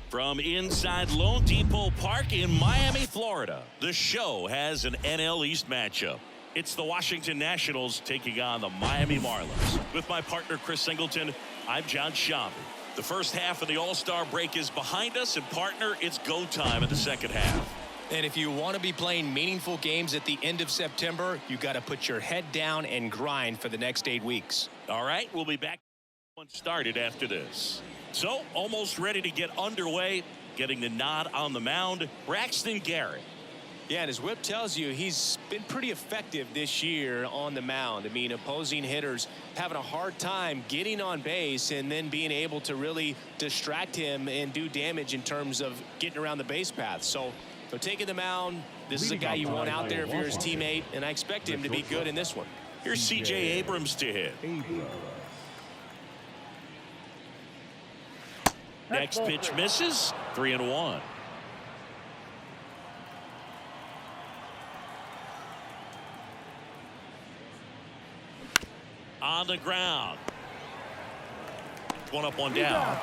From inside Lone Depot Park in Miami, Florida, the show has an NL East matchup. It's the Washington Nationals taking on the Miami Marlins. With my partner Chris Singleton, I'm John Schaub. The first half of the All-Star break is behind us, and partner, it's go time in the second half. And if you want to be playing meaningful games at the end of September, you got to put your head down and grind for the next 8 weeks. All right, we'll be back. One started after this. So, almost ready to get underway. Getting the nod on the mound, Braxton Garrett. Yeah, and his whip tells you he's been pretty effective this year on the mound. I mean, opposing hitters having a hard time getting on base and then being able to really distract him and do damage in terms of getting around the base path. So taking the mound, this is a guy you want out there if you're his teammate, and I expect him to be good in this one. Here's C.J. Abrams to hit. Next pitch misses. 3-1. On the ground. One up, one down.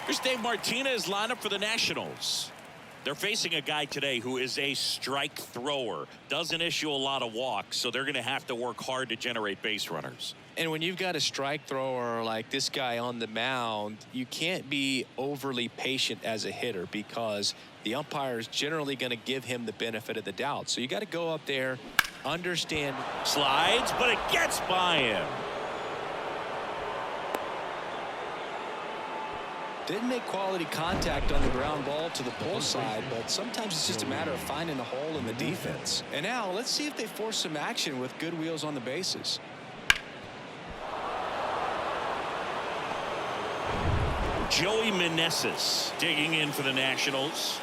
Here's Dave Martinez lineup for the Nationals. They're facing a guy today who is a strike thrower. Doesn't issue a lot of walks, so they're going to have to work hard to generate base runners. And when you've got a strike thrower like this guy on the mound, you can't be overly patient as a hitter because the umpire is generally going to give him the benefit of the doubt. So you got to go up there, understand. Slides, but it gets by him. Didn't make quality contact on the ground ball to the pull side, but sometimes it's just a matter of finding the hole in the defense. And now let's see if they force some action with good wheels on the bases. Joey Meneses digging in for the Nationals.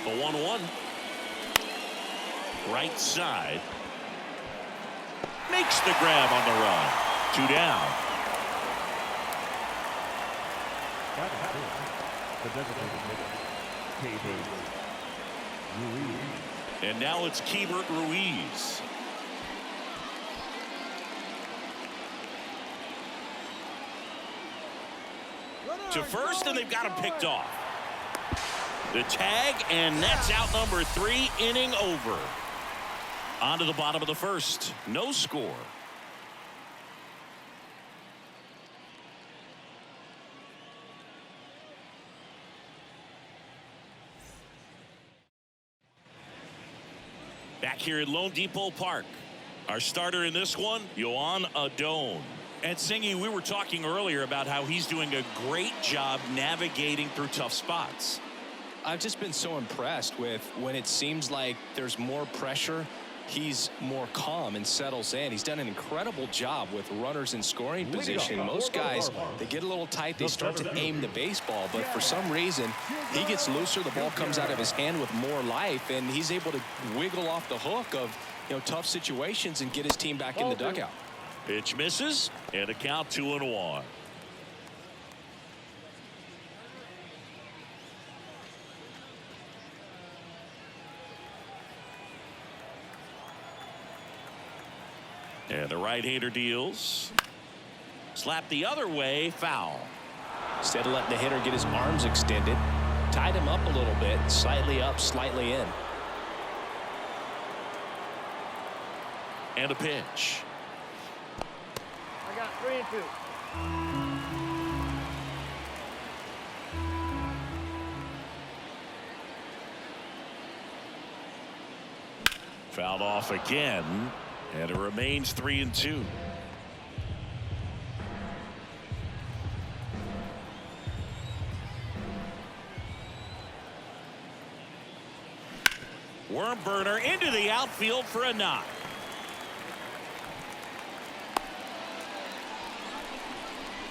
The 1-1. Right side. Makes the grab on the run. 2 down. And now it's Keibert Ruiz. To first, and they've got him picked off. The tag, and that's out number 3, inning over. On to the bottom of the first. No score. Back here at Lone Depot Park. Our starter in this one, Yohan Adon. And Singy, we were talking earlier about how he's doing a great job navigating through tough spots. I've just been so impressed with when it seems like there's more pressure, he's more calm and settles in. He's done an incredible job with runners in scoring position. Most guys, they get a little tight, they start to aim the baseball, but for some reason, he gets looser, the ball comes out of his hand with more life, and he's able to wiggle off the hook of, tough situations and get his team back in the dugout. Pitch misses, and a count 2-1. And the right-hander deals. Slap the other way, foul. Instead of letting the hitter get his arms extended, tied him up a little bit, slightly up, slightly in. And a pitch. I got 3-2. Fouled off again, and it remains 3-2. Worm burner into the outfield for a knock.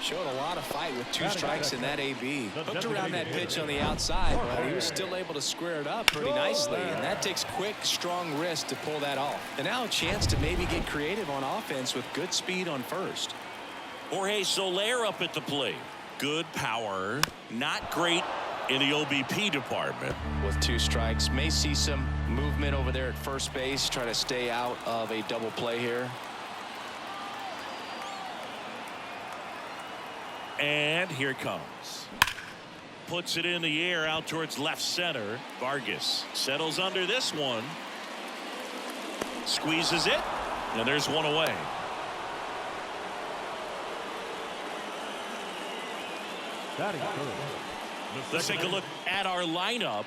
Showed a lot of fight with 2 strikes in that AB. Hooked around that pitch on the outside, but he was still able to square it up pretty nicely. And that takes quick, strong wrist to pull that off. And now a chance to maybe get creative on offense with good speed on first. Jorge Soler up at the plate. Good power. Not great in the OBP department. With 2 strikes, may see some movement over there at first base. Try to stay out of a double play here. And here it comes. Puts it in the air out towards left center. Vargas settles under this one. Squeezes it. And there's one away. Let's take a look at our lineup.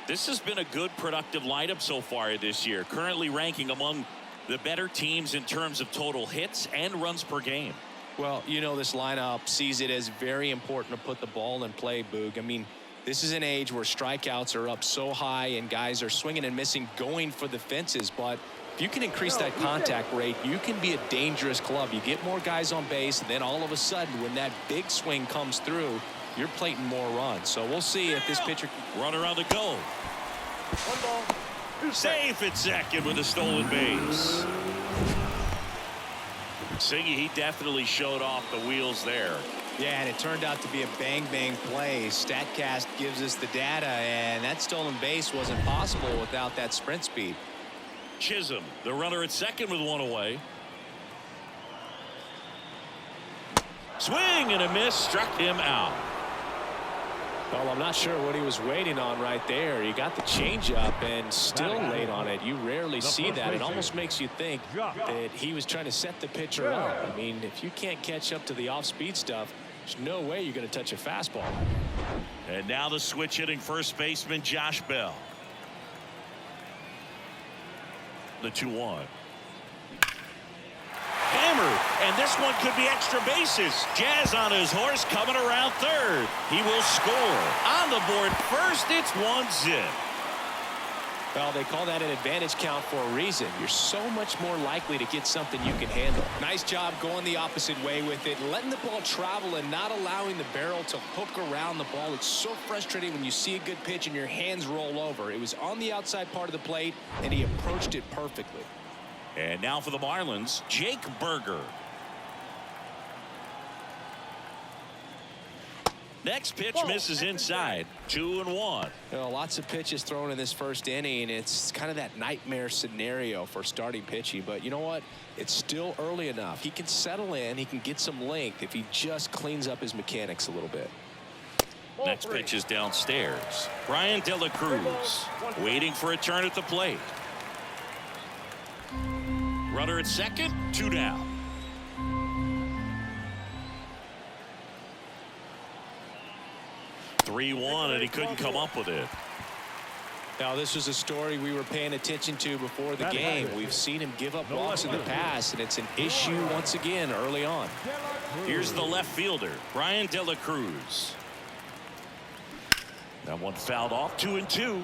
This has been a good, productive lineup so far this year. Currently ranking among the better teams in terms of total hits and runs per game. Well, you know, this lineup sees it as very important to put the ball in play, Boog. I mean, this is an age where strikeouts are up so high and guys are swinging and missing, going for the fences. But if you can increase that contact rate, you can be a dangerous club. You get more guys on base, and then all of a sudden, when that big swing comes through, you're plating more runs. So we'll see if this pitcher can... Runner on the go. 1 ball, 2 strikes. Safe at second with a stolen base. Singy, he definitely showed off the wheels there. Yeah, and it turned out to be a bang-bang play. StatCast gives us the data, and that stolen base wasn't possible without that sprint speed. Chisholm, the runner at second with one away. Swing and a miss, struck him out. Well, I'm not sure what he was waiting on right there. He got the changeup and still late on it. You rarely see that. It almost makes you think that he was trying to set the pitcher up. I mean, if you can't catch up to the off-speed stuff, there's no way you're going to touch a fastball. And now the switch hitting first baseman Josh Bell. The 2-1. Hammered, and this one could be extra bases. Jazz on his horse coming around third. He will score. On the board first, it's 1-0. Well, they call that an advantage count for a reason. You're so much more likely to get something you can handle. Nice job going the opposite way with it, letting the ball travel and not allowing the barrel to hook around the ball. It's so frustrating when you see a good pitch and your hands roll over. It was on the outside part of the plate, and he approached it perfectly. And now for the Marlins, Jake Berger. Next pitch misses inside. 2-1. You know, lots of pitches thrown in this first inning. It's kind of that nightmare scenario for starting pitching. But you know what? It's still early enough. He can settle in. He can get some length if he just cleans up his mechanics a little bit. Next pitch is downstairs. Brian De La Cruz waiting for a turn at the plate. Runner at second, 2 down. (3-1) and he couldn't come up with it. Now, this was a story we were paying attention to before the game. We've seen him give up walks in the past, and it's an issue once again early on. Here's the left fielder, Brian De La Cruz. That one fouled off. 2-2.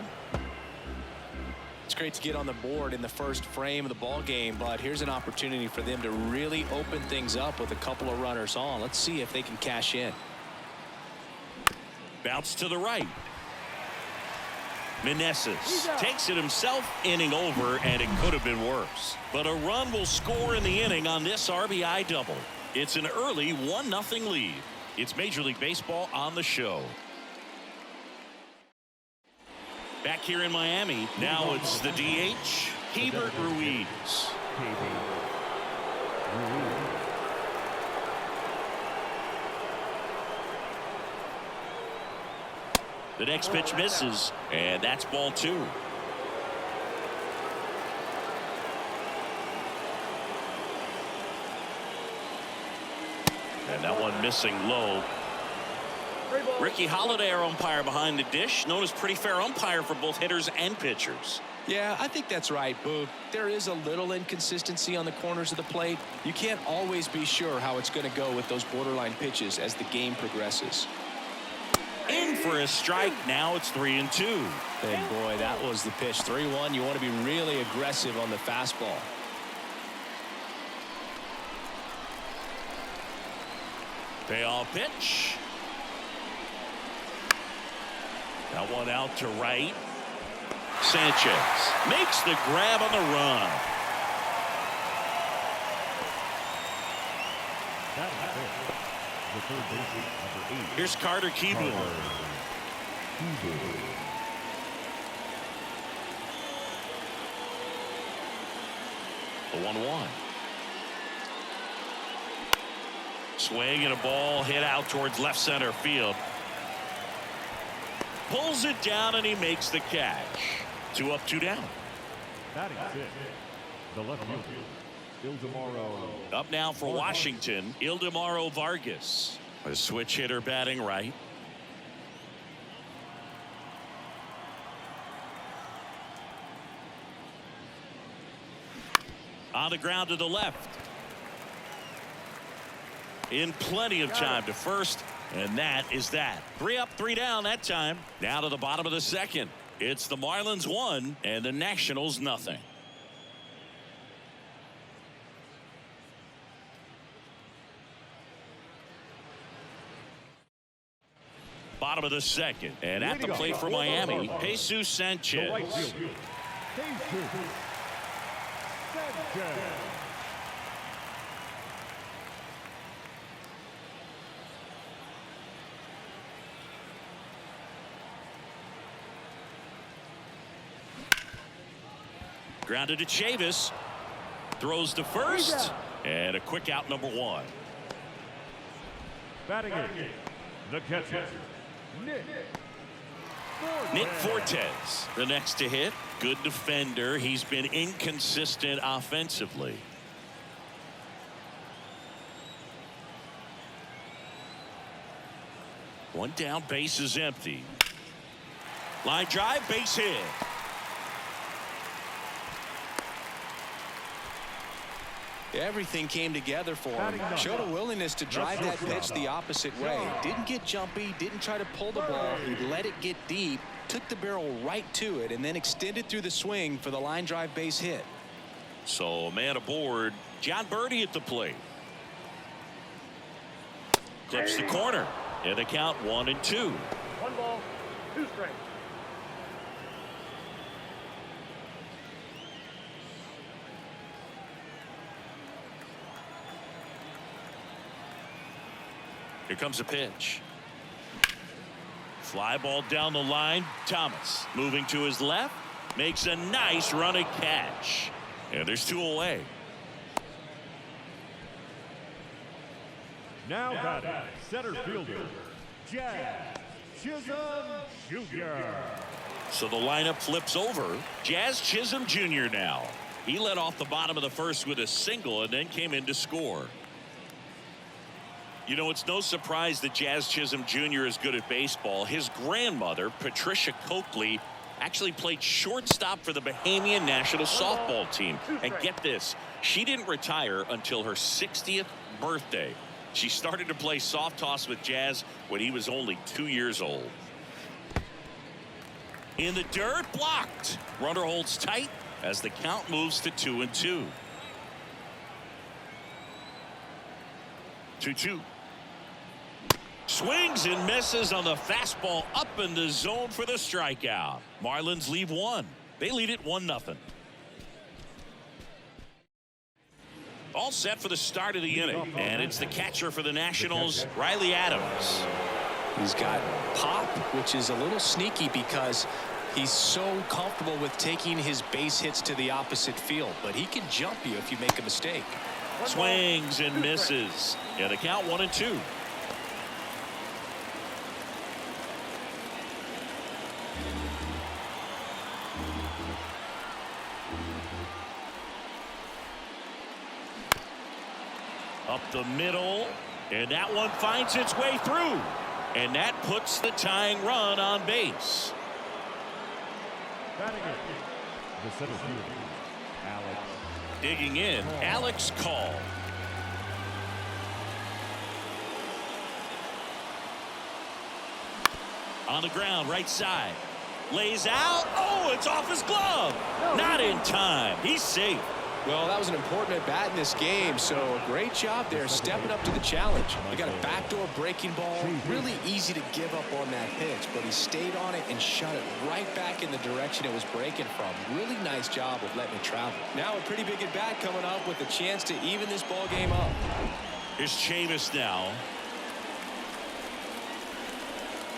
It's great to get on the board in the first frame of the ball game, but here's an opportunity for them to really open things up with a couple of runners on. Let's see if they can cash in. Bounce to the right. Meneses takes it himself, inning over, and it could have been worse. But a run will score in the inning on this RBI double. It's an early 1-0 lead. It's Major League Baseball on the show. Back here in Miami, now it's the DH, Hebert Ruiz. The next pitch misses, and that's ball 2. And that one missing low. Ricky Holiday, our umpire behind the dish, known as pretty fair umpire for both hitters and pitchers. Yeah, I think that's right, Boog. There is a little inconsistency on the corners of the plate. You can't always be sure how it's going to go with those borderline pitches as the game progresses. In for a strike. Now it's 3-2. And boy, that was the pitch. 3-1. You want to be really aggressive on the fastball. Payoff pitch. That one out to right. Sanchez makes the grab on the run. Here's Carter Kieboom. The 1-1. Swing and a ball hit out towards left center field. Pulls it down and he makes the catch. 2 up, 2 down. Batting six, the left fielder, Ildemaro. Up now for Washington, Ildemaro Vargas. A switch hitter batting right. On the ground to the left. In plenty of time to first, and that is that. 3 up, 3 down that time. Now to the bottom of the second. It's the Marlins 1 and the Nationals nothing. Bottom of the second, and at the plate for Miami, Jesus Sanchez. Right fielder, Jesus Sanchez. Grounded to Chavis. Throws to first. And a quick out, number 1. Batting eight, the catcher, Nick Fortes, the next to hit. Good defender. He's been inconsistent offensively. One down, base is empty. Line drive, base hit. Everything came together for him. Showed a willingness to drive that pitch the opposite way. Didn't get jumpy, didn't try to pull the ball. He let it get deep, took the barrel right to it, and then extended through the swing for the line drive base hit. So a man aboard. John Birdie at the plate. Clips the corner. And the count 1-2. 1 ball, 2 strikes. Here comes a pitch. Fly ball down the line. Thomas moving to his left. Makes a nice running catch. And there's 2 away. Now batting center fielder, Jazz Chisholm Jr. So the lineup flips over. Jazz Chisholm Jr. now. He led off the bottom of the first with a single and then came in to score. You know, it's no surprise that Jazz Chisholm Jr. is good at baseball. His grandmother, Patricia Coakley, actually played shortstop for the Bahamian national softball team. And get this, she didn't retire until her 60th birthday. She started to play soft toss with Jazz when he was only 2 years old. In the dirt, blocked. Runner holds tight as the count moves to 2-2. 2-2. Swings and misses on the fastball up in the zone for the strikeout. Marlins leave 1. They lead it 1-0. All set for the start of the inning, and it's the catcher for the Nationals, Riley Adams. He's got pop, which is a little sneaky because he's so comfortable with taking his base hits to the opposite field, but he can jump you if you make a mistake. Swings and misses. Yeah, the count 1-2. Up the middle, and that one finds its way through, and that puts the tying run on base. Batting eight, the center fielder, Alex. Digging in, Alex Call. On the ground, right side. Lays out. Oh, it's off his glove. Not in time. He's safe. Well, that was an important at bat in this game, so a great job there stepping up to the challenge. He got a backdoor breaking ball, really easy to give up on that pitch, but he stayed on it and shot it right back in the direction it was breaking from. Really nice job of letting it travel. Now a pretty big at bat coming up with a chance to even this ball game up. Here's Chavis now.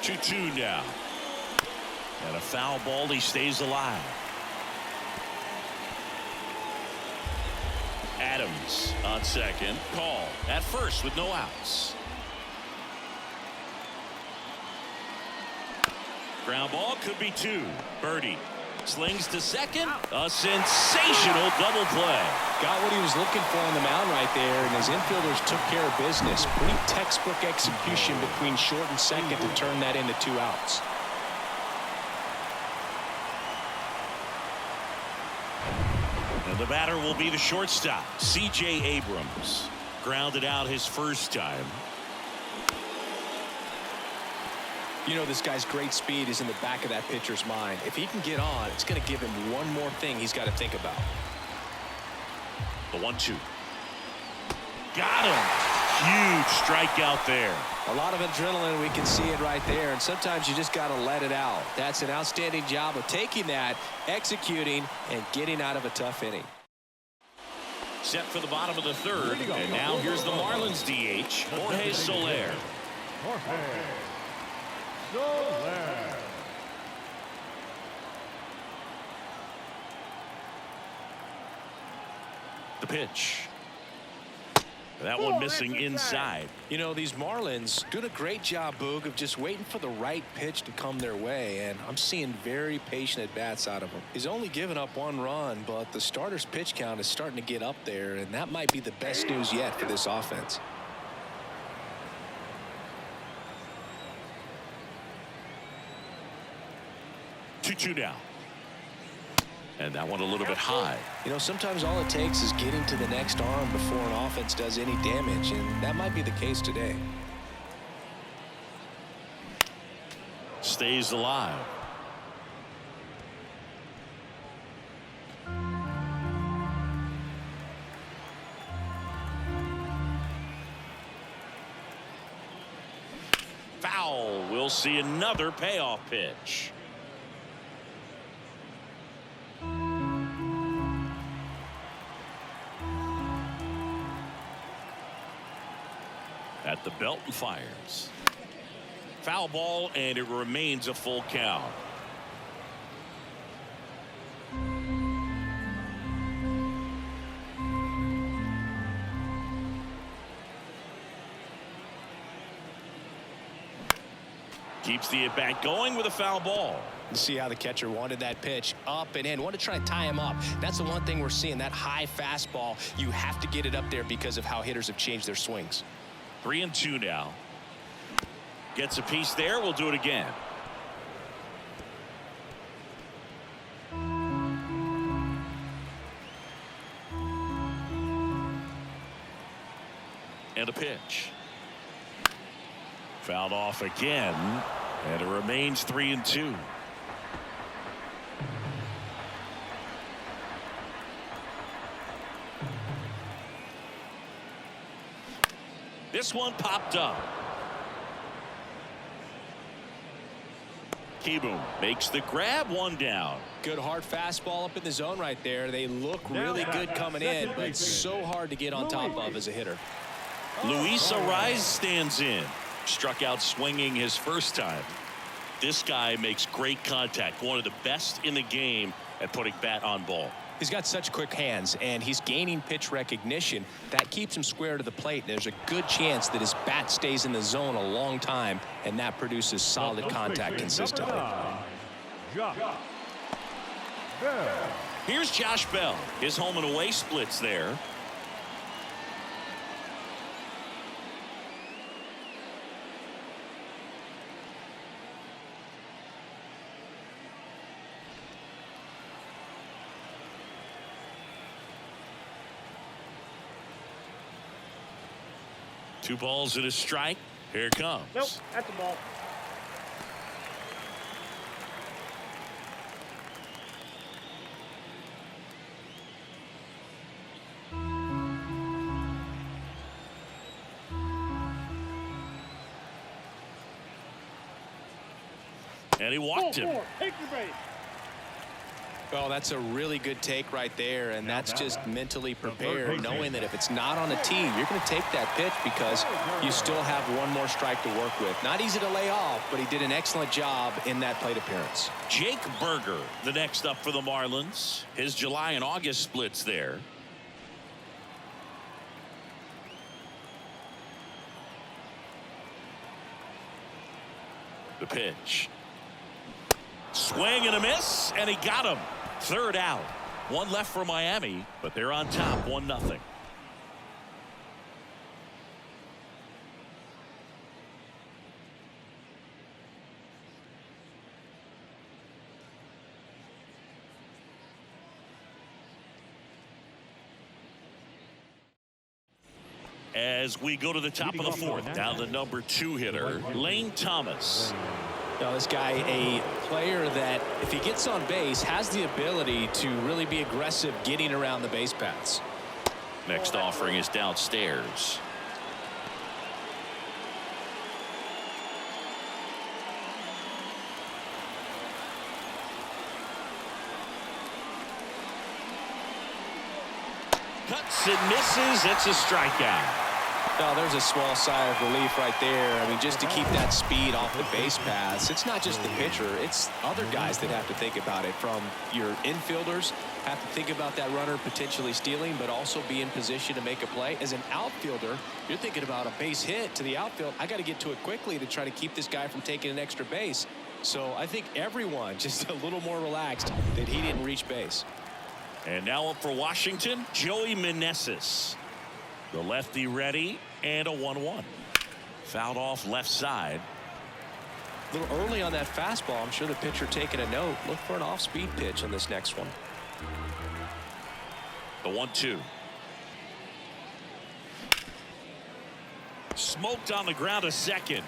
2-2 now. And a foul ball. He stays alive. Adams on second. Call at first with no outs. Ground ball could be two. Birdie slings to second. A sensational double play. Got what he was looking for on the mound right there, and his infielders took care of business. Pretty textbook execution between short and second to turn that into 2 outs. And the batter will be the shortstop, C.J. Abrams. Grounded out his first time. You know, this guy's great speed is in the back of that pitcher's mind. If he can get on, it's going to give him one more thing he's got to think about. The 1-2. Got him. Huge strikeout there. A lot of adrenaline, we can see it right there, and sometimes you just got to let it out. That's an outstanding job of taking that, executing, and getting out of a tough inning. Set for the bottom of the third, and now here's the Marlins DH, Jorge Soler. Jorge Soler. The pitch. That one missing inside. You know, these Marlins doing a great job, Boog, of just waiting for the right pitch to come their way, and I'm seeing very patient at-bats out of him. He's only given up 1 run, but the starter's pitch count is starting to get up there, and that might be the best news yet for this offense. Two down. And that one a little bit high. You know, sometimes all it takes is getting to the next arm before an offense does any damage, and that might be the case today. Stays alive. Foul. We'll see another payoff pitch. At the belt and fires. Foul ball, and it remains a full count. Keeps the at-bat going with a foul ball. You see how the catcher wanted that pitch up and in, wanted to try and tie him up. That's the one thing we're seeing, that high fastball. You have to get it up there because of how hitters have changed their swings. 3-2 now. Gets a piece there. We'll do it again. And a pitch. Fouled off again, and it remains 3-2. This one popped up. Kieboom makes the grab, 1 down. Good hard fastball up in the zone right there. They look really good coming in, but so hard to get on top of as a hitter. Luis Ariz stands in. Struck out swinging his first time. This guy makes great contact. One of the best in the game at putting bat on ball. He's got such quick hands, and he's gaining pitch recognition. That keeps him square to the plate. There's a good chance that his bat stays in the zone a long time, and that produces solid contact consistently. Here's Josh Bell. His home and away splits there. Two balls and a strike. Here it comes. Nope, that's a ball. And he walked him. Take your base. Well, that's a really good take right there, and that's just mentally prepared, knowing that if it's not on a tee, you're going to take that pitch because you still have one more strike to work with. Not easy to lay off, but he did an excellent job in that plate appearance. Jake Berger, the next up for the Marlins. His July and August splits there. The pitch. Swing and a miss, and he got him. Third out. One left for Miami, but they're on top 1-0. As we go to the top of the fourth, down the number 2 hitter, Lane Thomas. Now, this guy, a player that, if he gets on base, has the ability to really be aggressive getting around the base paths. Next offering is downstairs. Cuts and misses. It's a strikeout. Now, there's a small sigh of relief right there. I mean, just to keep that speed off the base paths. It's not just the pitcher. It's other guys that have to think about it. From your infielders have to think about that runner potentially stealing, but also be in position to make a play. As an outfielder, you're thinking about a base hit to the outfield. I got to get to it quickly to try to keep this guy from taking an extra base. So I think everyone just a little more relaxed that he didn't reach base. And now up for Washington, Joey Meneses. The lefty ready, and a 1-1. Fouled off left side. A little early on that fastball. I'm sure the pitcher taking a note. Look for an off-speed pitch on this next one. The 1-2. Smoked on the ground a second.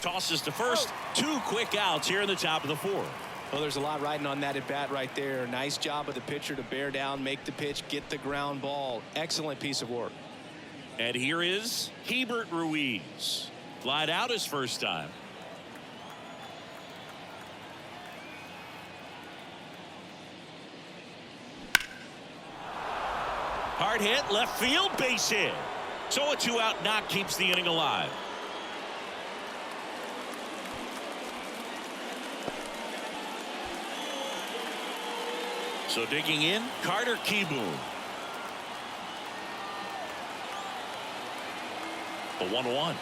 Tosses to first. 2 quick outs here in the top of the 4th. Well, there's a lot riding on that at bat right there. Nice job of the pitcher to bear down, make the pitch, get the ground ball. Excellent piece of work. And here is Hebert Ruiz. Flied out his first time. Hard hit, left field, base hit. So a 2-out knock keeps the inning alive. So digging in, Carter Kieboom. The 1-1.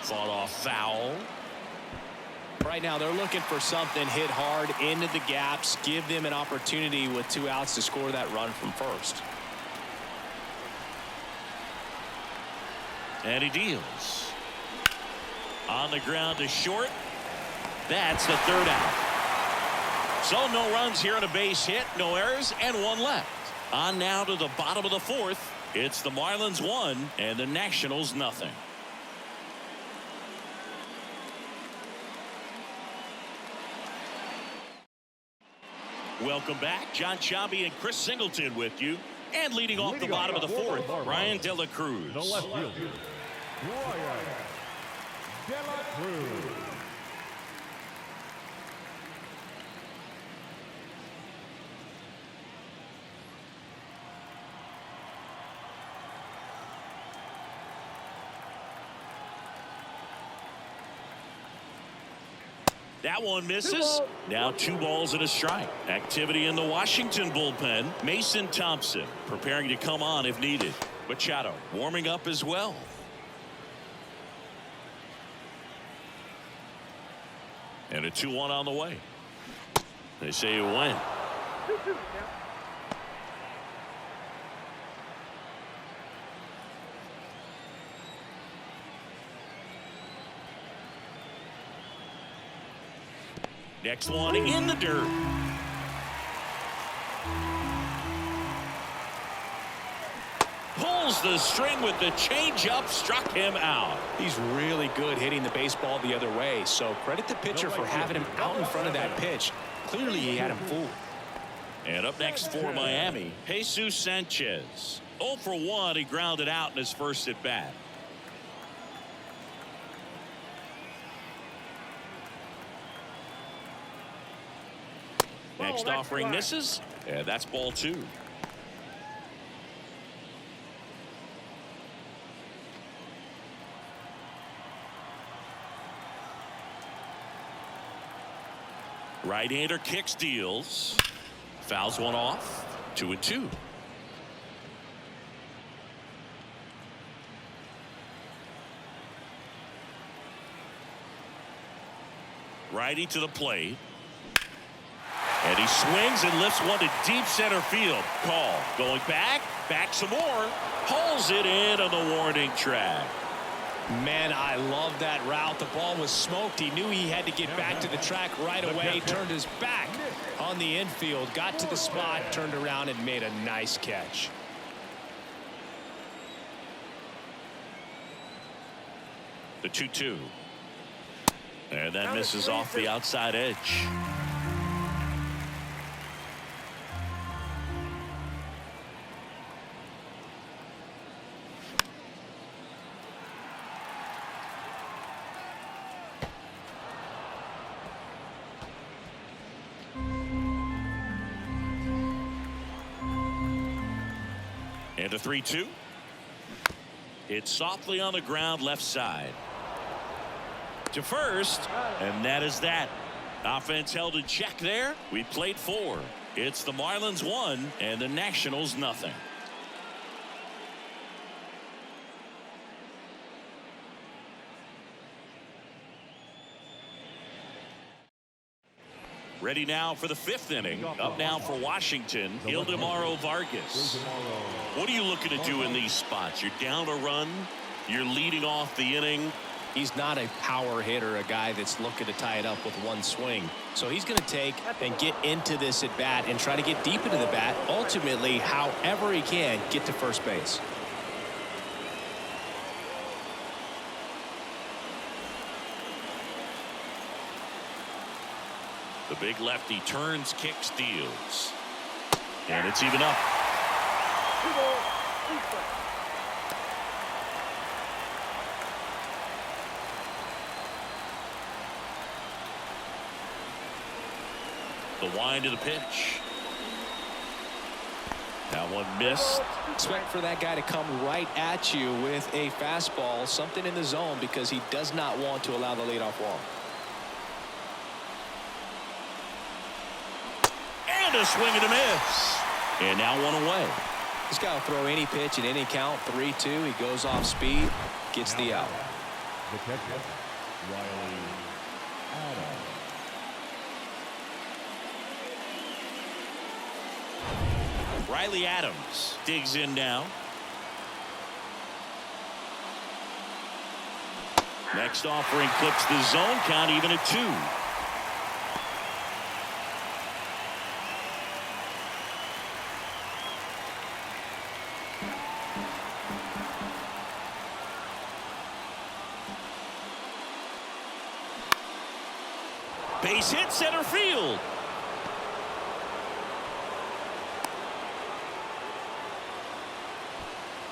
Fought off foul. Right now they're looking for something, hit hard into the gaps, give them an opportunity with 2 outs to score that run from first. And he deals. On the ground to short. That's the 3rd out. So no runs here on a base hit, no errors, and 1 left. On now to the bottom of the 4th. It's the Marlins 1 and the Nationals 0. Welcome back. John Chambi and Chris Singleton with you. And leading off the bottom of the 4th, Ryan De La Cruz. The left fielder, Ryan De La Cruz. That one misses. Now 2 balls and a strike. Activity in the Washington bullpen. Mason Thompson preparing to come on if needed. Machado warming up as well. And a 2-1 on the way. They say you win. Next one in the dirt. Pulls the string with the changeup, struck him out. He's really good hitting the baseball the other way, so credit the pitcher for having him out in front of that pitch. Clearly he had him fooled. And up next for Miami, Jesus Sanchez. 0 for 1, he grounded out in his first at bat. Next offering misses, and that's ball 2. Right-hander kicks, deals. Fouls one off. 2-2. Righty to the plate. And he swings and lifts one to deep center field. Call. Going back some more. Pulls it in on the warning track. Man, I love that route. The ball was smoked. He knew he had to get back to the track right away. Turned his back on the infield. Got to the spot. Turned around and made a nice catch. The 2-2. And that misses off the outside edge. And a 3-2. It's softly on the ground left side. To first, and that is that. Offense held in check there. We played 4. It's the Marlins 1 and the Nationals nothing. Ready now for the 5th inning. Up now for Washington, Ildemaro Vargas. What are you looking to do in these spots? You're down a run. You're leading off the inning. He's not a power hitter, a guy that's looking to tie it up with one swing. So he's going to take and get into this at bat and try to get deep into the bat. Ultimately, however he can, get to first base. The big lefty turns, kicks, steals. And it's even up. The wind of the pitch. That one missed. Expect for that guy to come right at you with a fastball, something in the zone, because he does not want to allow the leadoff walk. And a swing and a miss. And now one away. This guy will throw any pitch at any count. 3-2. He goes off speed, gets the out. The catcher, Riley Adams. Riley Adams digs in now. Next offering clips the zone count even at 2. Base hit center field.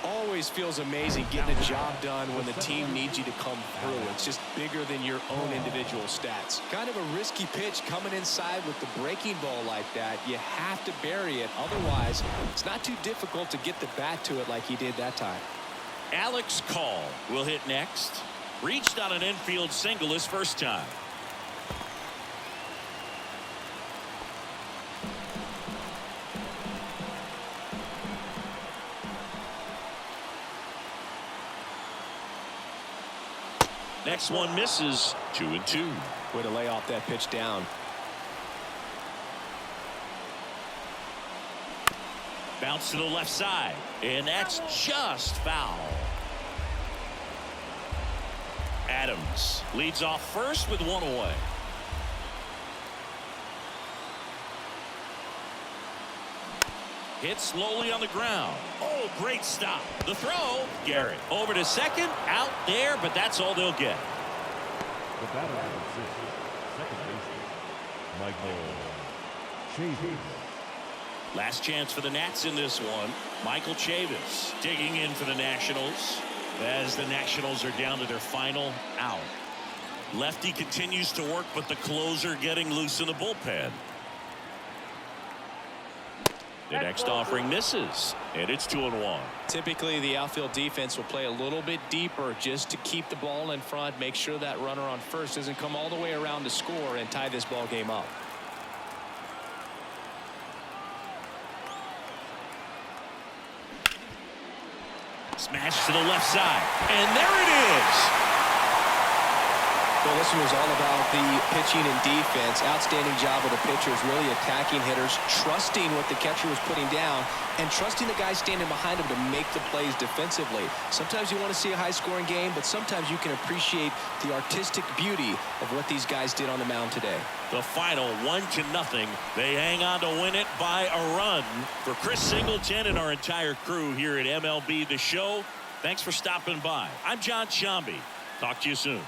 Always feels amazing getting a job done when the team needs you to come through. It's just bigger than your own individual stats. Kind of a risky pitch coming inside with the breaking ball like that. You have to bury it. Otherwise, it's not too difficult to get the bat to it like he did that time. Alex Call will hit next. Reached on an infield single his first time. Next one misses. 2-2. Way to lay off that pitch down. Bounce to the left side, and that's just foul. Adams leads off first with one away. Hit slowly on the ground. Oh, great stop. The throw, Garrett over to second, out there, but that's all they'll get. The batter number 6, second baseman, Michael Chavis. Last chance for the Nats in this one. Michael Chavis digging in for the Nationals as the Nationals are down to their final out. Lefty continues to work, but the closer getting loose in the bullpen. The next offering misses, and it's 2-1. Typically, the outfield defense will play a little bit deeper just to keep the ball in front, make sure that runner on first doesn't come all the way around to score and tie this ball game up. Smash to the left side, and there it is. The this one was all about the pitching and defense. Outstanding job of the pitchers, really attacking hitters, trusting what the catcher was putting down, and trusting the guy standing behind him to make the plays defensively. Sometimes you want to see a high-scoring game, but sometimes you can appreciate the artistic beauty of what these guys did on the mound today. The final 1-0. They hang on to win it by a run. For Chris Singleton and our entire crew here at MLB The Show, thanks for stopping by. I'm John Shambi. Talk to you soon.